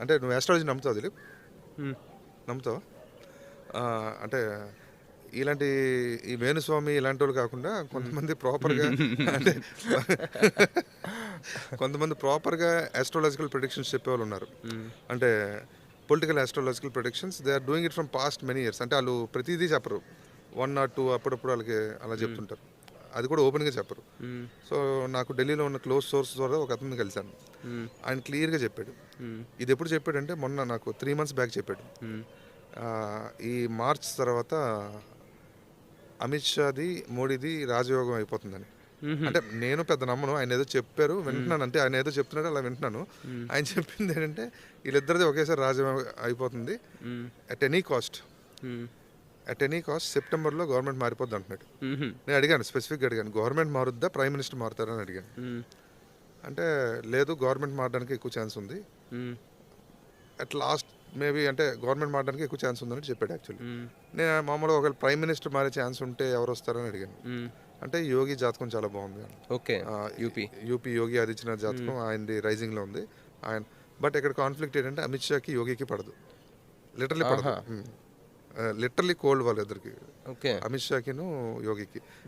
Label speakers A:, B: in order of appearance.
A: అంటే నువ్వు ఆస్ట్రాలజీ నమ్ముతావు దిలీప్?
B: హ్మ్.
A: నమ్ముతావా? అంటే ఇలాంటి ఈ వేణుస్వామి ఇలాంటి వాళ్ళు కాకుండా కొంతమంది ప్రాపర్గా అంటే కొంతమంది ప్రాపర్గా ఆస్ట్రాలజికల్ ప్రిడిక్షన్స్ చెప్పేవాళ్ళు ఉన్నారు.
B: హ్మ్.
A: అంటే political astrological predictions they are doing it from past many years. అంటే వాళ్ళు ప్రతిదీ చెప్పరు, 1 or 2 అప్పుడప్పుడు వాళ్ళకి అలా చెప్తుంటారు. అది కూడా ఓపెన్గా చెప్పరు.
B: హ్మ్.
A: సో నాకు ఢిల్లీలో ఉన్న క్లోజ్ సోర్స్ ద్వారా ఒక అతన్ని కలిశాను.
B: హ్మ్.
A: ఆయన క్లియర్గా చెప్పాడు.
B: హ్మ్.
A: ఇది ఎప్పుడు చెప్పాడంటే మొన్న నాకు 3 months బ్యాక్ చెప్పాడు.
B: హ్మ్.
A: ఈ మార్చ్ తర్వాత అమిత్ షాది మోడీది రాజయోగం అయిపోతుందని.
B: హుహు.
A: అంటే నేను పెద్ద నమ్మను, ఆయన ఏదో చెప్పారు వింటున్నాను, అంటే ఆయన ఏదో చెప్తున్నాడు అలా వింటున్నాను.
B: హ్మ్.
A: ఆయన చెప్పింది ఏంటంటే వీళ్ళిద్దరిది ఒకేసారి రాజయోగం అయిపోతుంది
B: హ్మ్.
A: At any cost.
B: హ్మ్.
A: అట్ ఎనీ కాస్ట్ సెప్టెంబర్లో గవర్నమెంట్ మారిపోద్ది అంటున్నాడు.
B: హుహు.
A: నేను అడిగాను, స్పెసిఫిక్గా అడిగాను, గవర్నమెంట్ మారుద్దా ప్రైమ్ మినిస్టర్ మారుతారని అడిగాను.
B: హ్మ్.
A: అంటే లేదు, గవర్నమెంట్ మారడానికి ఎక్కువ ఛాన్స్ ఉంది,
B: హ్మ్.
A: అట్ లాస్ట్ మేబీ అంటే గవర్నమెంట్ మారడానికి ఎక్కువ ఛాన్స్ ఉందని చెప్పాడు యాక్చువల్లీ.
B: హ్మ్.
A: నేను మామూలుగా ఒకవేళ ప్రైమ్ మినిస్టర్ మారే ఛాన్స్ ఉంటే ఎవరు వస్తారని అడిగాను.
B: హ్మ్.
A: అంటే యోగి జాతకం చాలా బాగుంది అని.
B: ఓకే.
A: ఆ,
B: యూపీ.
A: యూపీ యోగి ఆదిత్యనాథ్ జాతకం ఆయనది రైజింగ్లో ఉంది. ఆయన బట్ ఇక్కడ కాన్ఫ్లిక్ట్ ఏంటంటే అమిత్ షాకి యోగికి పడదు, లిటరలీ పడదు.
B: ఆహా!
A: లిటరలీ కోల్డ్ వాళ్ళిద్దరికి,
B: ఓకే.
A: అమిత్ షాకిను యోగికి.